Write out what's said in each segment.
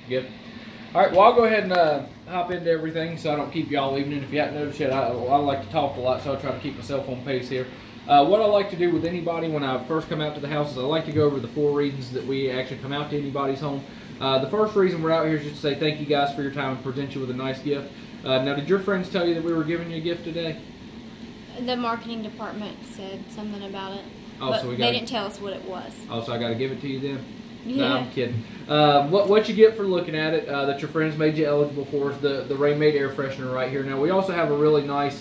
Good. All right, well, I'll go ahead and hop into everything so I don't keep you all evening. If you haven't noticed yet, I like to talk a lot, so I'll try to keep myself on pace here. What I like to do with anybody when I first come out to the house is I like to go over the 4 reasons that we actually come out to anybody's home. The first reason we're out here is just to say thank you guys for your time and present you with a nice gift. Now, did your friends tell you that we were giving you a gift today? The marketing department said something about it. Oh, but so they didn't tell us what it was. Oh, so I got to give it to you then? Yeah. No, I'm kidding. What you get for looking at it, that your friends made you eligible for, is the Rainmate air freshener right here. Now, we also have a really nice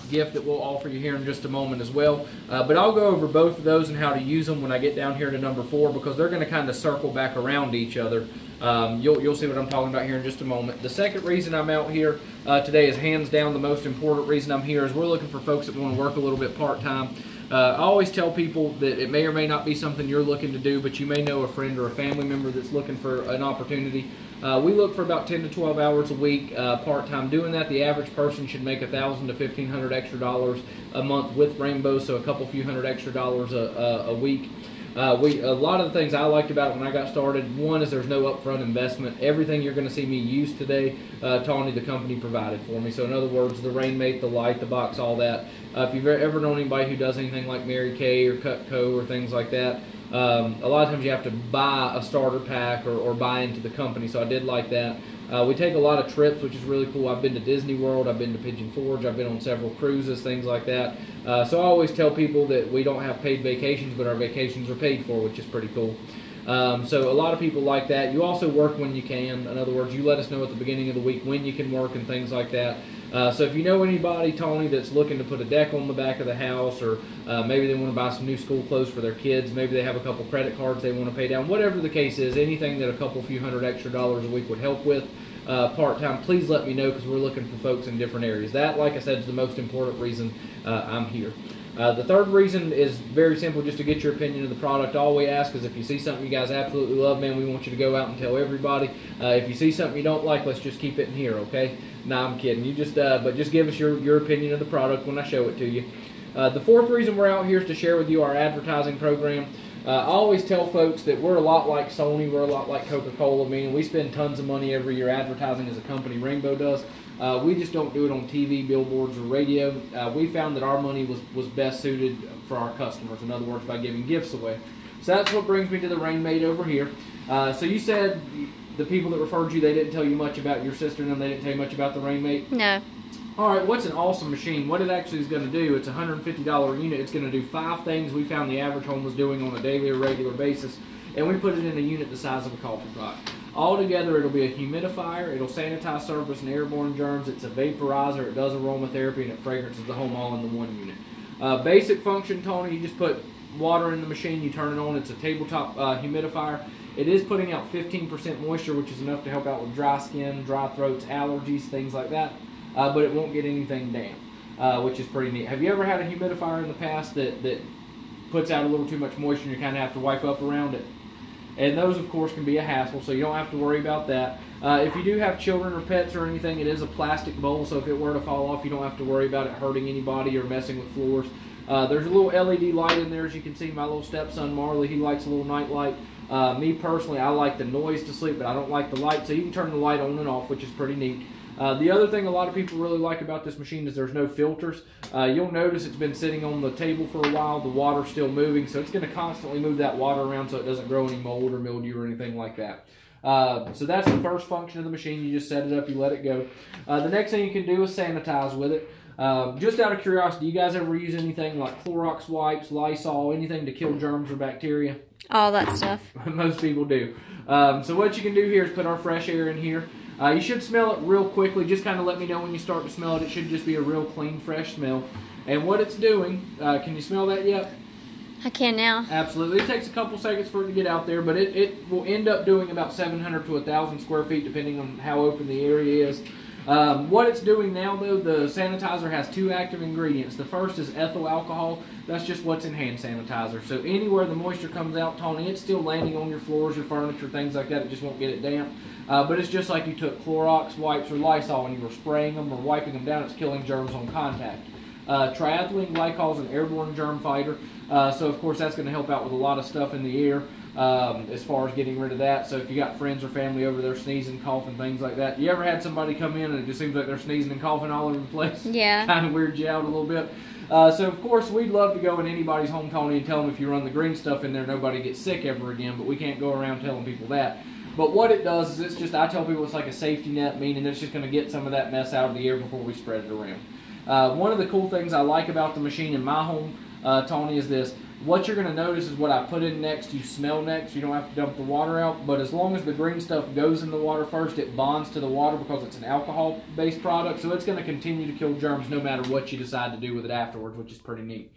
gift that we'll offer you here in just a moment as well. But I'll go over both of those and how to use them when I get down here to number 4, because they're going to kind of circle back around each other. You'll see what I'm talking about here in just a moment. The second reason I'm out here today is hands down the most important reason I'm here is we're looking for folks that want to work a little bit part-time. I always tell people that it may or may not be something you're looking to do, but you may know a friend or a family member that's looking for an opportunity. We look for about 10 to 12 hours a week part-time. Doing that, the average person should make $1,000 to $1,500 extra dollars a month with Rainbow, so a couple few hundred extra dollars a week. A lot of the things I liked about it when I got started, one is there's no upfront investment. Everything you're going to see me use today, Tawny, the company, provided for me. So in other words, the Rainmate, the light, the box, all that. If you've ever known anybody who does anything like Mary Kay or Cutco or things like that, a lot of times you have to buy a starter pack or buy into the company, so I did like that. We take a lot of trips, which is really cool. I've been to Disney World, I've been to Pigeon Forge, I've been on several cruises, things like that. So I always tell people that we don't have paid vacations, but our vacations are paid for, which is pretty cool. So a lot of people like that. You also work when you can. In other words, you let us know at the beginning of the week when you can work and things like that. So if you know anybody, Tony, that's looking to put a deck on the back of the house, or maybe they want to buy some new school clothes for their kids, maybe they have a couple credit cards they want to pay down, whatever the case is, anything that a couple few hundred extra dollars a week would help with part-time, please let me know, because we're looking for folks in different areas. That, like I said, is the most important reason I'm here. The third reason is very simple, just to get your opinion of the product. All we ask is if you see something you guys absolutely love, man, we want you to go out and tell everybody. If you see something you don't like, let's just keep it in here, okay? Nah, I'm kidding. You just, but just give us your opinion of the product when I show it to you. The fourth reason we're out here is to share with you our advertising program. I always tell folks that we're a lot like Sony, we're a lot like Coca-Cola, meaning we spend tons of money every year advertising as a company, Rainbow does. We just don't do it on TV, billboards, or radio. We found that our money was best suited for our customers, in other words, by giving gifts away. So that's what brings me to the Rainmate over here. So you said the people that referred you, they didn't tell you much about your sister, and them, they didn't tell you much about the Rainmate? No. All right, what's an awesome machine? What it actually is going to do, it's a $150 unit. It's going to do 5 things we found the average home was doing on a daily or regular basis, and we put it in a unit the size of a coffee pot. Altogether, it'll be a humidifier, it'll sanitize surface and airborne germs, it's a vaporizer, it does aromatherapy, and it fragrances the home all in the one unit. Basic function, Tony, you just put water in the machine, you turn it on, it's a tabletop humidifier. It is putting out 15% moisture, which is enough to help out with dry skin, dry throats, allergies, things like that. But it won't get anything damp, which is pretty neat. Have you ever had a humidifier in the past that puts out a little too much moisture and you kind of have to wipe up around it? And those, of course, can be a hassle, so you don't have to worry about that. If you do have children or pets or anything, it is a plastic bowl, so if it were to fall off, you don't have to worry about it hurting anybody or messing with floors. There's a little LED light in there, as you can see. My little stepson, Marley, he likes a little night light. Me, personally, I like the noise to sleep, but I don't like the light, so you can turn the light on and off, which is pretty neat. The other thing a lot of people really like about this machine is there's no filters. You'll notice it's been sitting on the table for a while. The water's still moving, so it's going to constantly move that water around so it doesn't grow any mold or mildew or anything like that. So that's the first function of the machine. You just set it up, you let it go. The next thing you can do is sanitize with it. Just out of curiosity, you guys ever use anything like Clorox wipes, Lysol, anything to kill germs or bacteria? All that stuff. Most people do. So what you can do here is put our fresh air in here. You should smell it real quickly. Just kind of let me know when you start to smell it. It should just be a real clean, fresh smell. And what it's doing, can you smell that yet? I can now. Absolutely. It takes a couple seconds for it to get out there, but it will end up doing about 700 to 1,000 square feet, depending on how open the area is. What it's doing now, though, the sanitizer has 2 active ingredients. The first is ethyl alcohol. That's just what's in hand sanitizer. So anywhere the moisture comes out, Tony, it's still landing on your floors, your furniture, things like that. It just won't get it damp. But it's just like you took Clorox wipes or Lysol and you were spraying them or wiping them down. It's killing germs on contact. Triethylene glycol is an airborne germ fighter. So, of course, that's going to help out with a lot of stuff in the air. as far as getting rid of that. So if you got friends or family over there sneezing, coughing, things like that. You ever had somebody come in and it just seems like they're sneezing and coughing all over the place? Yeah. Kind of weirds you out a little bit. So of course we'd love to go in anybody's home, Tony, and tell them if you run the green stuff in there, nobody gets sick ever again, but we can't go around telling people that. But what it does is it's just, I tell people it's like a safety net, meaning it's just going to get some of that mess out of the air before we spread it around. One of the cool things I like about the machine in my home, Tony, is this. What you're going to notice is what I put in next, you smell next. You don't have to dump the water out, but as long as the green stuff goes in the water first, it bonds to the water because it's an alcohol-based product, so it's going to continue to kill germs no matter what you decide to do with it afterwards, which is pretty neat.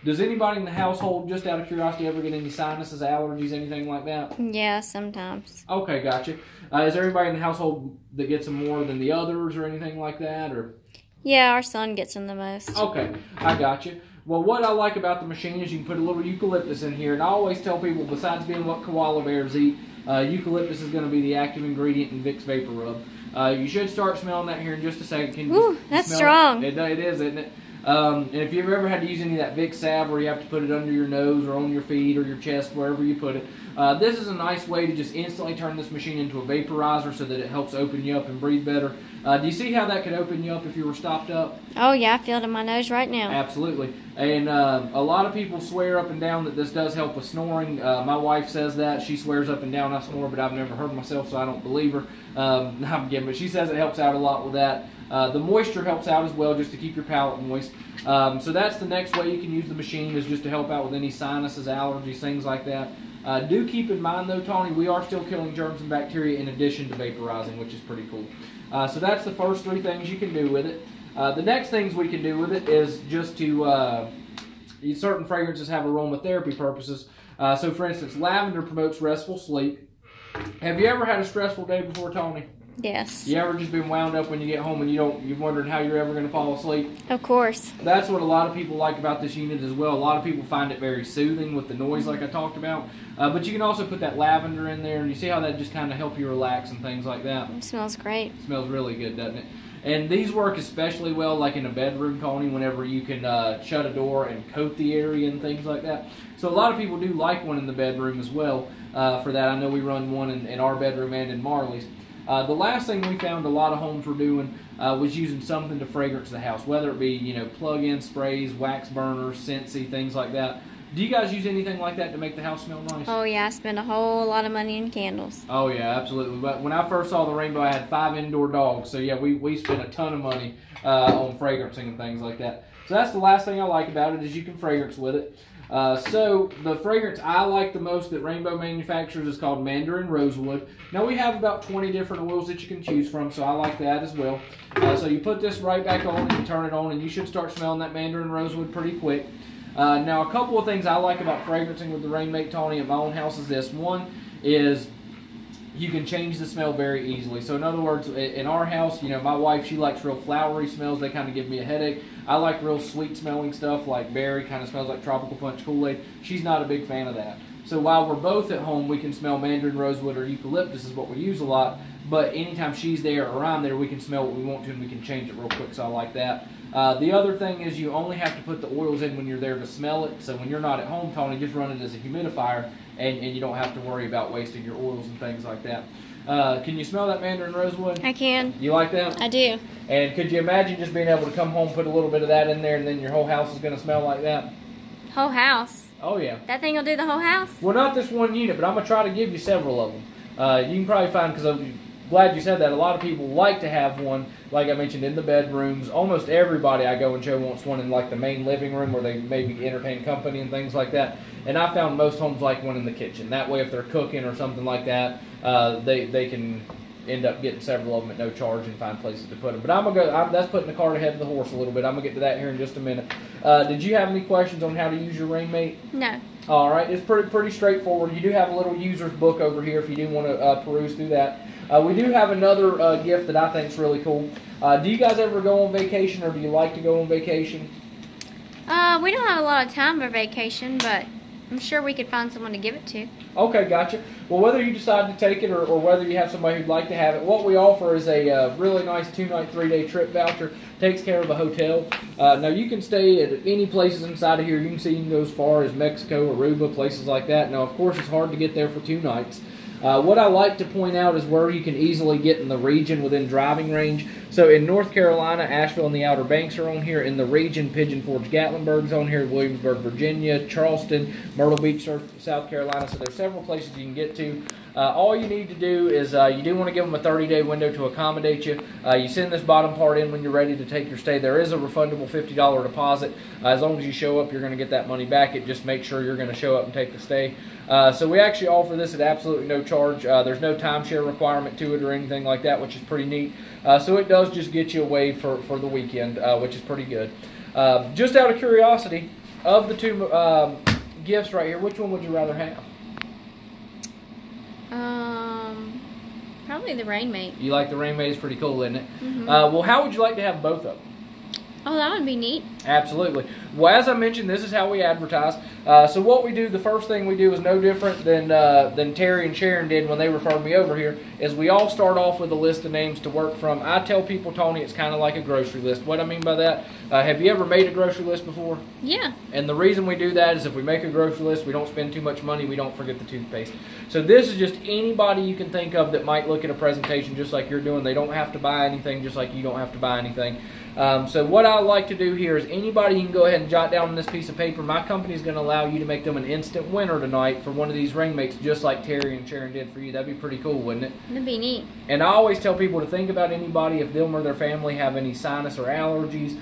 Does anybody in the household, just out of curiosity, ever get any sinuses, allergies, anything like that? Yeah, sometimes. Okay, gotcha. Is there anybody in the household that gets them more than the others or anything like that? Or? Yeah, our son gets them the most. Okay, I gotcha. Well, what I like about the machine is you can put a little eucalyptus in here, and I always tell people, besides being what koala bears eat, eucalyptus is going to be the active ingredient in Vicks Vapor Rub. You should start smelling that here in just a second. Can you Ooh, that's strong. It is, isn't it? And if you've ever had to use any of that Vicks salve where you have to put it under your nose or on your feet or your chest, wherever you put it, this is a nice way to just instantly turn this machine into a vaporizer so that it helps open you up and breathe better. Do you see how that could open you up if you were stopped up? Oh, yeah, I feel it in my nose right now. Absolutely. And a lot of people swear up and down that this does help with snoring. My wife says that. She swears up and down I snore, but I've never heard myself, so I don't believe her. I'm kidding, but she says it helps out a lot with that. The moisture helps out as well, just to keep your palate moist. So that's the next way you can use the machine, is just to help out with any sinuses, allergies, things like that. Do keep in mind, though, Tony, we are still killing germs and bacteria in addition to vaporizing, which is pretty cool. So that's the first three things you can do with it. The next things we can do with it is just to, certain fragrances have aromatherapy purposes. So for instance, lavender promotes restful sleep. Have you ever had a stressful day before, Tony? Yes. You ever just been wound up when you get home and you're wondering how you're ever going to fall asleep? Of course. That's what a lot of people like about this unit as well. A lot of people find it very soothing with the noise like I talked about. But you can also put that lavender in there, and you see how that just kind of help you relax and things like that. It smells great. It smells really good, doesn't it? And these work especially well like in a bedroom, Tony, whenever you can shut a door and coat the area and things like that. So a lot of people do like one in the bedroom as well for that. I know we run one in our bedroom and in Marley's. The last thing we found a lot of homes were doing was using something to fragrance the house, whether it be, plug-in sprays, wax burners, scentsy, things like that. Do you guys use anything like that to make the house smell nice? Oh, yeah, I spend a whole lot of money in candles. Oh, yeah, absolutely. But when I first saw the Rainbow, I had 5 indoor dogs. So, yeah, we spent a ton of money on fragrancing and things like that. So that's the last thing I like about it, is you can fragrance with it. So the fragrance I like the most that Rainbow manufactures is called Mandarin Rosewood. Now we have about 20 different oils that you can choose from, so I like that as well. So you put this right back on and you turn it on, and you should start smelling that Mandarin Rosewood pretty quick. Now a couple of things I like about fragrancing with the Rainmate, Tony, at my own house is this. One is you can change the smell very easily. So in other words, in our house, my wife, she likes real flowery smells. They kind of give me a headache. I like real sweet smelling stuff like berry, kind of smells like tropical punch Kool-Aid. She's not a big fan of that. So while we're both at home, we can smell Mandarin Rosewood or eucalyptus is what we use a lot. But anytime she's there or I'm there, we can smell what we want to, and we can change it real quick, so I like that. The other thing is you only have to put the oils in when you're there to smell it. So when you're not at home, Tony, just run it as a humidifier, and you don't have to worry about wasting your oils and things like that. Can you smell that Mandarin Rosewood? I can. You like that? I do. And could you imagine just being able to come home, put a little bit of that in there, and then your whole house is going to smell like that? Whole house? Oh, yeah. That thing will do the whole house? Well, not this one unit, but I'm going to try to give you several of them. You can probably find, because I'm glad you said that, a lot of people like to have one, like I mentioned, in the bedrooms. Almost everybody I go and show wants one in like the main living room where they maybe entertain company and things like that. And I found most homes like one in the kitchen. That way if they're cooking or something like that, they can end up getting several of them at no charge and find places to put them. But I'm going to go, that's putting the cart ahead of the horse a little bit. I'm going to get to that here in just a minute. Did you have any questions on how to use your Rainmate? No. All right, it's pretty straightforward. You do have a little user's book over here if you do want to peruse through that. We do have another gift that I think is really cool. Do you guys ever go on vacation, or do you like to go on vacation? We don't have a lot of time for vacation, but I'm sure we could find someone to give it to. Okay, gotcha. Well, whether you decide to take it or whether you have somebody who'd like to have it, what we offer is a really nice 2-night, 3-day trip voucher. Takes care of a hotel. Now, you can stay at any places inside of here. You can see you can go as far as Mexico, Aruba, places like that. Now, of course, it's hard to get there for 2 nights. What I like to point out is where you can easily get in the region within driving range. So in North Carolina, Asheville and the Outer Banks are on here. In the region, Pigeon Forge, Gatlinburg's on here, Williamsburg, Virginia, Charleston, Myrtle Beach, South Carolina. So there's several places you can get to. All you need to do is you do want to give them a 30-day window to accommodate you. You send this bottom part in when you're ready to take your stay. There is a refundable $50 deposit. As long as you show up, you're going to get that money back. It just makes sure you're going to show up and take the stay. So we actually offer this at absolutely no charge. There's no timeshare requirement to it or anything like that, which is pretty neat. So it does just get you away for the weekend, which is pretty good. Just out of curiosity, of the 2 gifts right here, which one would you rather have? Probably the Rainmate. You like the Rainmate? It's pretty cool, isn't it? Mm-hmm. Well, how would you like to have both of them? Oh, that would be neat. Absolutely. Well, as I mentioned, this is how we advertise. So what we do, the first thing we do is no different than Terry and Sharon did when they referred me over here, is we all start off with a list of names to work from. I tell people, Tony, it's kind of like a grocery list. What I mean by that, have you ever made a grocery list before? Yeah. And the reason we do that is if we make a grocery list, we don't spend too much money, we don't forget the toothpaste. So this is just anybody you can think of that might look at a presentation just like you're doing. They don't have to buy anything just like you don't have to buy anything. So what I like to do here is anybody, you can go ahead and jot down on this piece of paper. My company is going to allow you to make them an instant winner tonight for one of these Rainmates, just like Terry and Sharon did for you. That'd be pretty cool, wouldn't it? That'd be neat. And I always tell people to think about anybody, if them or their family have any sinus or allergies,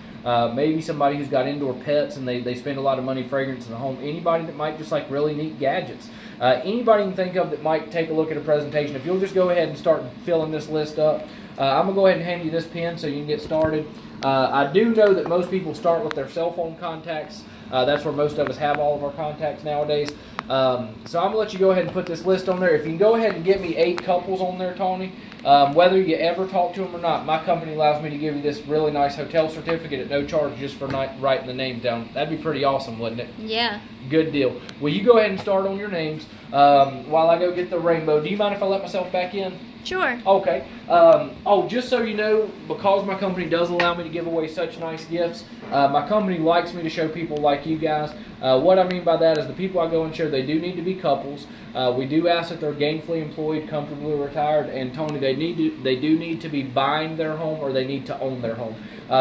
maybe somebody who's got indoor pets and they spend a lot of money fragrance in the home, anybody that might just like really neat gadgets. Anybody you can think of that might take a look at a presentation. If you'll just go ahead and start filling this list up, I'm going to go ahead and hand you this pen so you can get started. I do know that most people start with their cell phone contacts. That's where most of us have all of our contacts nowadays. So I'm going to let you go ahead and put this list on there. If you can go ahead and get me 8 couples on there, Tony, whether you ever talk to them or not, my company allows me to give you this really nice hotel certificate at no charge just for writing the names down. That'd be pretty awesome, wouldn't it? Yeah. Good deal. Well, you go ahead and start on your names while I go get the rainbow. Do you mind if I let myself back in? Sure. Okay. Just so you know, because my company does allow me to give away such nice gifts, my company likes me to show people like you guys. What I mean by that is the people I go and show, they do need to be couples. We do ask that they're gainfully employed, comfortably retired, and Tony, they do need to be buying their home or they need to own their home.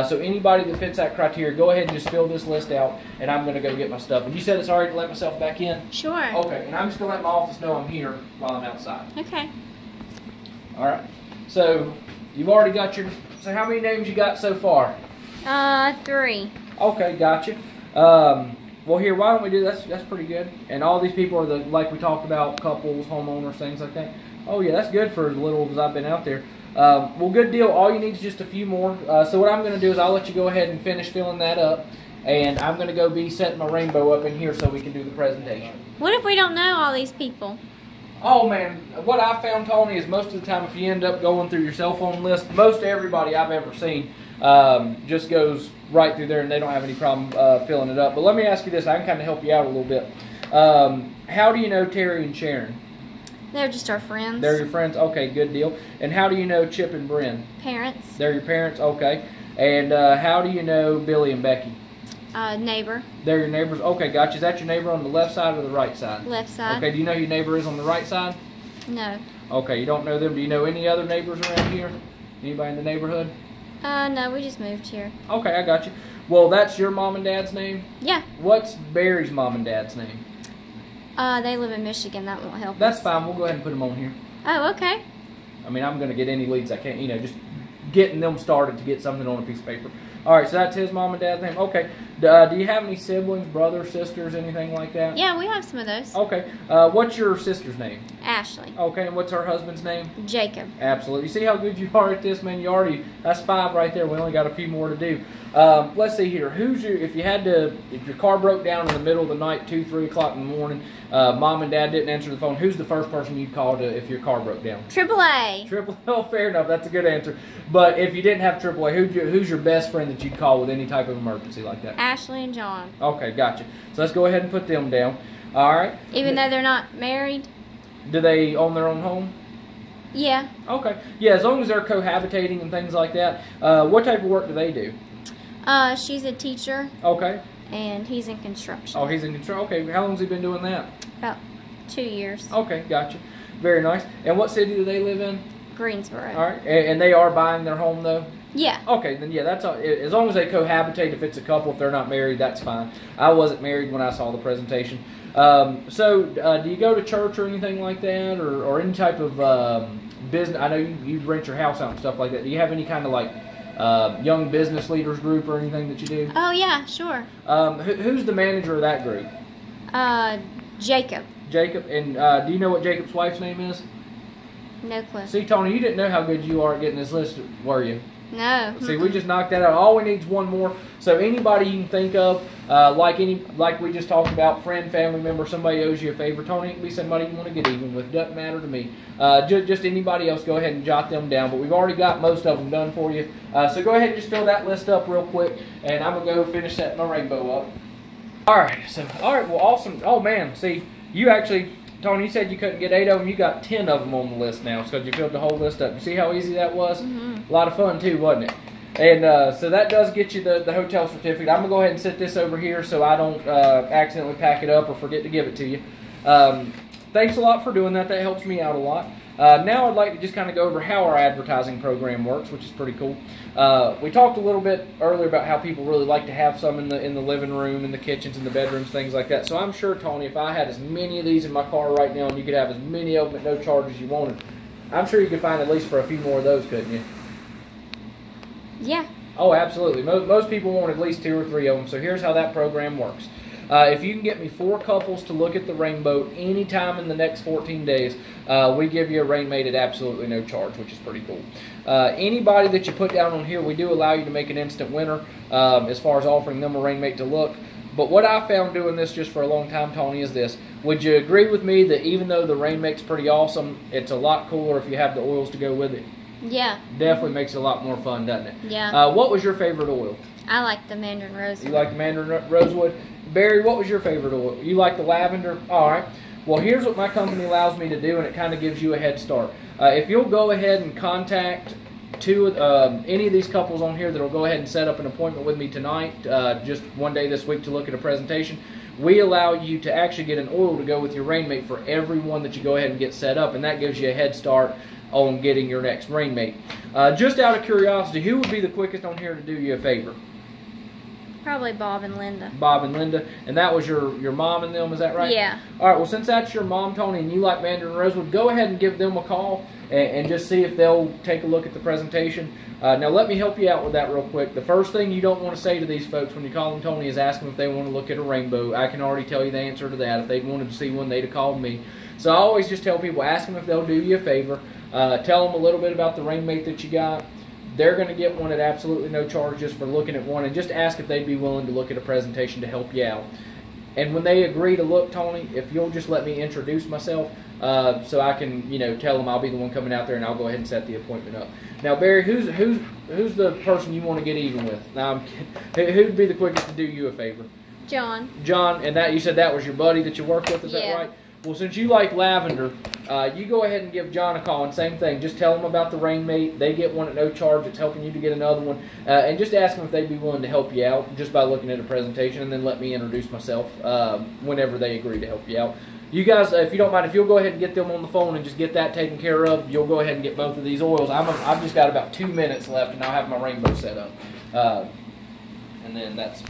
So anybody that fits that criteria, go ahead and just fill this list out, and I'm going to go get my stuff. And you said it's all right to let myself back in? Sure. Okay, and I'm just going to let my office know I'm here while I'm outside. Okay. All right. So you've already got your. So how many names you got so far? 3. Okay, gotcha. Well, here, why don't we do that? That's pretty good. And all these people are like we talked about, couples, homeowners, things like that. Oh yeah, that's good for as little as I've been out there. Well, good deal. All you need is just a few more. So what I'm going to do is I'll let you go ahead and finish filling that up, and I'm going to go be setting my rainbow up in here so we can do the presentation. What if we don't know all these people? Oh man, what I found, Tony, is most of the time if you end up going through your cell phone list, most everybody I've ever seen just goes right through there and they don't have any problem filling it up. But let me ask you this, I can kind of help you out a little bit. How do you know Terry and Sharon? They're just our friends. They're your friends? Okay, good deal. And how do you know Chip and Bryn? Parents. They're your parents? Okay. And how do you know Billy and Becky? Neighbor. They're your neighbors? Okay, gotcha. Is that your neighbor on the left side or the right side? Left side. Okay, do you know who your neighbor is on the right side? No. Okay, you don't know them. Do you know any other neighbors around here? Anybody in the neighborhood? No, we just moved here. Okay, I got you. Well, that's your mom and dad's name? Yeah. What's Barry's mom and dad's name? They live in Michigan. That won't help That's us. fine. We'll go ahead and put them on here. Oh, okay. I mean, I'm going to get any leads I can, just getting them started to get something on a piece of paper. All right, so that's his mom and dad's name. Okay. Do you have any siblings, brothers, sisters, anything like that? Yeah, we have some of those. Okay. What's your sister's name? Ashley. Okay, and what's her husband's name? Jacob. Absolutely. You see how good you are at this, man? That's 5 right there. We only got a few more to do. Let's see here. If your car broke down in the middle of the night, 2, 3 o'clock in the morning, mom and dad didn't answer the phone, who's the first person you'd call if your car broke down? AAA. AAA. Oh, fair enough. That's a good answer. But if you didn't have AAA, who's your best friend that you'd call with any type of emergency like that? Ashley and John. Okay, gotcha. So let's go ahead and put them down. All right. Even though they're not married. Do they own their own home? Yeah. Okay. Yeah, as long as they're cohabitating and things like that. What type of work do they do? She's a teacher. Okay. And he's in construction. Oh, he's in construction. Okay. How long has he been doing that? About 2 years. Okay, gotcha. Very nice. And what city do they live in? Greensboro. All right. And they are buying their home, though? Yeah. Okay, then yeah, that's all. As long as they cohabitate, if it's a couple, if they're not married, that's fine. I wasn't married when I saw the presentation. Do you go to church or anything like that, or any type of business? I know you rent your house out and stuff like that. Do you have any kind of like young business leaders group or anything that you do? Oh yeah, sure. Who's the manager of that group? Jacob. Jacob, and do you know what Jacob's wife's name is? No clue. See, Tony, you didn't know how good you are at getting this list, were you? No. See, we just knocked that out. All we need is one more. So anybody you can think of, like we just talked about, friend, family member, somebody owes you a favor. Tony, it can be somebody you want to get even with. Doesn't matter to me. Just anybody else, go ahead and jot them down. But we've already got most of them done for you. So go ahead and just fill that list up real quick, and I'm gonna go finish setting my rainbow up. All right. Well, awesome. Oh man, see, you actually. Tony, you said you couldn't get 8 of them. You got 10 of them on the list now because you filled the whole list up. You see how easy that was? Mm-hmm. A lot of fun, too, wasn't it? And so that does get you the hotel certificate. I'm going to go ahead and set this over here so I don't accidentally pack it up or forget to give it to you. Thanks a lot for doing that. That helps me out a lot. Now I'd like to just kind of go over how our advertising program works, which is pretty cool. We talked a little bit earlier about how people really like to have some in the living room, in the kitchens, in the bedrooms, things like that. So I'm sure, Tony, if I had as many of these in my car right now and you could have as many of them at no charge as you wanted, I'm sure you could find at least for a few more of those, couldn't you? Yeah. Oh, absolutely. Most people want at least 2 or 3 of them. So here's how that program works. If you can get me 4 couples to look at the rainbow anytime in the next 14 days, we give you a Rainmate at absolutely no charge, which is pretty cool. Anybody that you put down on here, we do allow you to make an instant winner as far as offering them a Rainmate to look. But what I found doing this just for a long time, Tony, is this. Would you agree with me that even though the Rainmate's pretty awesome, it's a lot cooler if you have the oils to go with it? Yeah. Definitely makes it a lot more fun, doesn't it? Yeah. What was your favorite oil? I like the Mandarin Rosewood. You like the Mandarin Rosewood? Barry, what was your favorite oil? You like the lavender? All right. Well, here's what my company allows me to do, and it kind of gives you a head start. If you'll go ahead and contact any of these couples on here that will go ahead and set up an appointment with me tonight, just one day this week to look at a presentation, we allow you to actually get an oil to go with your Rainmate for every one that you go ahead and get set up, and that gives you a head start on getting your next Rainmate. Just out of curiosity, who would be the quickest on here to do you a favor? Probably Bob and Linda. Bob and Linda. And that was your mom and them, is that right? Yeah. All right, well, since that's your mom, Tony, and you like Mandarin Rosewood, go ahead and give them a call and just see if they'll take a look at the presentation. Now, let me help you out with that real quick. The first thing you don't want to say to these folks when you call them Tony is ask them if they want to look at a rainbow. I can already tell you the answer to that. If they wanted to see one, they'd have called me. So I always just tell people, ask them if they'll do you a favor. Tell them a little bit about the Rainmate that you got. They're going to get one at absolutely no charge just for looking at one, and just ask if they'd be willing to look at a presentation to help you out. And when they agree to look, Tony, if you'll just let me introduce myself so I can, tell them I'll be the one coming out there, and I'll go ahead and set the appointment up. Now, Barry, who's the person you want to get even with? Now, who'd be the quickest to do you a favor? John. John, and that you said that was your buddy that you work with, is that right? Well, since you like lavender, you go ahead and give John a call, and same thing. Just tell them about the Rainmate. They get one at no charge. It's helping you to get another one. And just ask them if they'd be willing to help you out just by looking at a presentation, and then let me introduce myself whenever they agree to help you out. You guys, if you don't mind, if you'll go ahead and get them on the phone and just get that taken care of, you'll go ahead and get both of these oils. I've just got about 2 minutes left, and I'll have my rainbow set up. And then that's